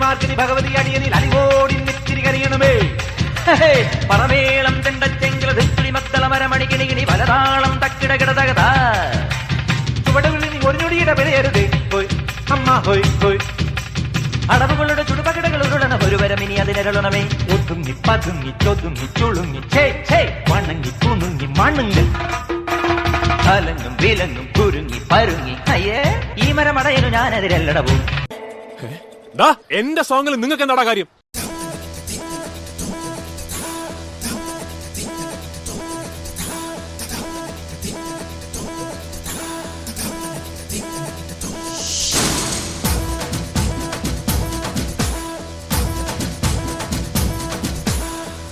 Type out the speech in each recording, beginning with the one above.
മാർക്കിനി ഭഗവതി അടിയനിൽ അടിവോടി നെറ്റിരി കറിയണമേ. പറമേളം തെണ്ടച്ചെങ്കില ധിക്കിളി മത്തള മരമണികിണികിണി പലതാളം തക്കിട കിടതകത ചുവടുകളിൽ നീ ഒരു ഞൊടിയുടെ പിഴയരുത്. ഹോയ് അമ്മ ഹോയ് ഹോയ് അടവുകളുടെ ചുടുപകിടകൾ ഉരുളണ ഒരു വരം ഇനി അതിനരുളണമേ. ഒതുങ്ങി പതുങ്ങി ചൊതുങ്ങി ചുളുങ്ങി വണങ്ങി കുണുങ്ങി മണുങ്ങി കലങ്ങും വിലങ്ങും കുരുങ്ങി പരുങ്ങി അയ്യേ ഈ മരമടയനു ഞാനതിരല്ലടവും. എന്റെ സോങ്ങിൽ നിങ്ങൾക്ക് എന്താടാ കാര്യം?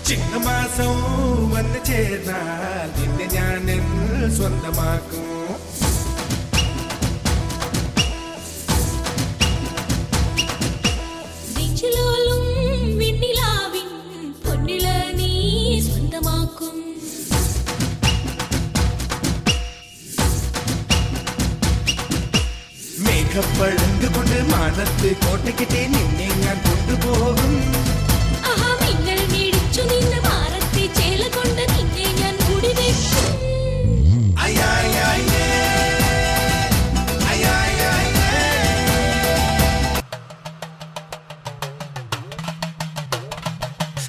ചിങ്ങമാസം വന്ന് ചേർന്നാൽ നിന്നെ ഞാൻ സ്വന്തമാക്കും. മേഘപ്പഴങ്ക് കൊണ്ട് മാനത്ത് കോട്ടയ്ക്കിട്ടേ നിന്നെ ഞാൻ കൊണ്ടുപോകും.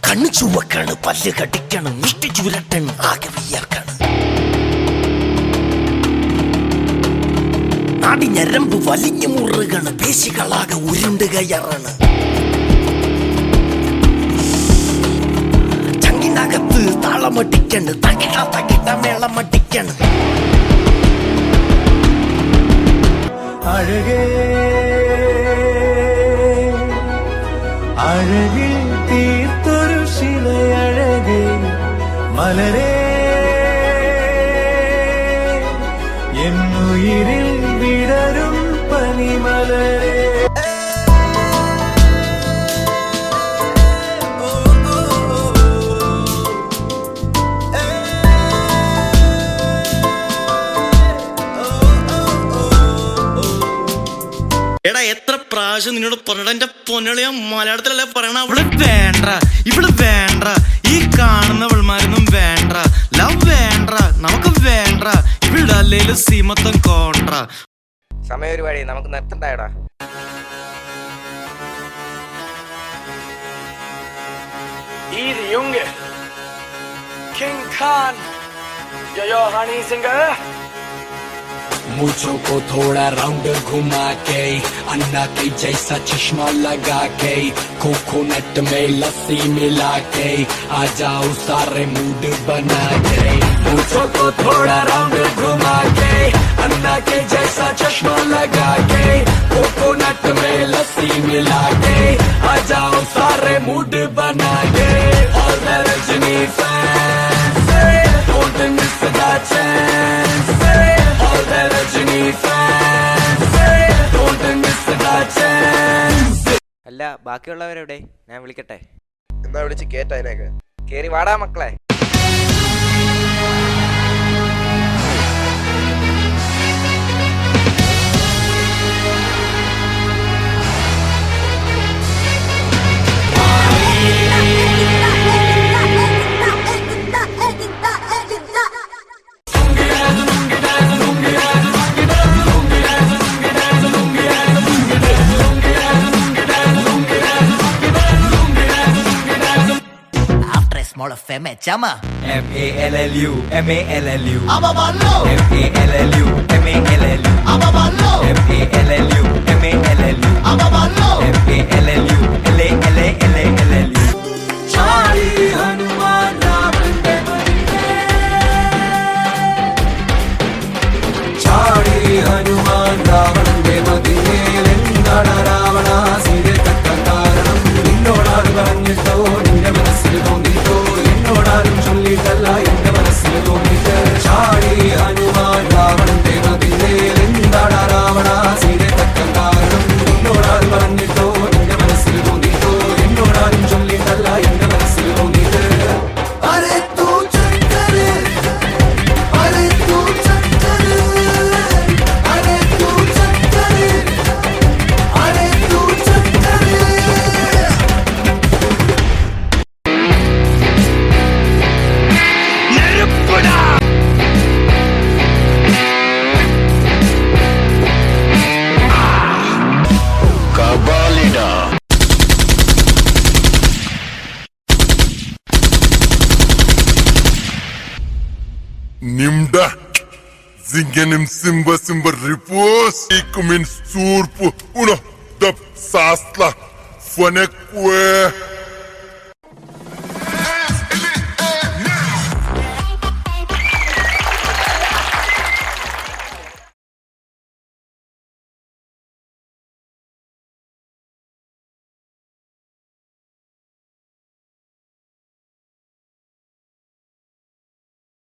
കണ്ണു ചുവക്കാണ്, പല്ല് കടിക്കണം, മുഷ്ടി ചുരട്ടണ്, ആകെ വിയർക്കാണ്. നാടി ഞരമ്പ് വലിഞ്ഞു മുറുകണ്, പേശികളാകെ ഉരുണ്ട് കയറാണ്. ചങ്കിനകത്ത് താളമട്ടിക്കണ്, തകിട തകിട മേളമട്ടിക്കണ്. അഴകേ അഴകിൽ തീർത്തൊരു ശിലയഴകേ മലരേ എന്നുയിരിൽ വിടരും പനിമലരേ. എടാ എത്ര പ്രാവശ്യം നിന്നോട് പറഞ്ഞ എന്റെ പൊന്നളിയ മലയാളത്തിലല്ലേ പറയണ? അവള് വേണ്ട, ഇവള് വേണ്ട, ഈ കാണുന്നവൾമാരൊന്നും വേണ്ട, ലവ് വേണ്ട, നമുക്ക് വേണ്ട, ഇവളുടെ അല്ലേലും സീമത്തം കോണ്ട. സമയം ഒരു വഴി നമുക്ക് നിർത്തണ്ടായടാ. Easy Junge, King Khan, yo honey singer. मूंछों को थोड़ा राउंड घुमा के अन्ना के जैसा चश्मा लगा के कोकोनट में लस्सी मिला के आ जाओ सारे मूड बना के. मूंछों को थोड़ा राउंड घुमा के अन्ना के जैसा चश्मा लगा के कोकोनट में लस्सी मिला के आ जाओ सारे मूड बना के. All the Rajni fans, don't miss the chance. All the Rajni fans, don't miss the chance. അല്ല ബാക്കിയുള്ളവരെവിടെ? ഞാൻ വിളിക്കട്ടെ. എന്നാ വിളിച്ച് കേട്ടതിനൊക്കെ കേറി വാടാ മക്കളെ. Small FM chama MALLU MALLU Ababallo MALLU MALLU Ababallo MALLU MALLU Ababallo MALLU LALLU Chari Hanuman Ravande Madine Chari Hanuman Ravande Madine Lendana Ravana Sire Takkaranam Ninnodaru Varanjitto Ninne Manasil Thonditto Ninnodaru Sollitalla Enne Manasil Thonditto Chari Hanuman Ravana Munda Zingenim Simba Simba Ripos Ikumin Surpu Uno Dap Sasla Fonekwe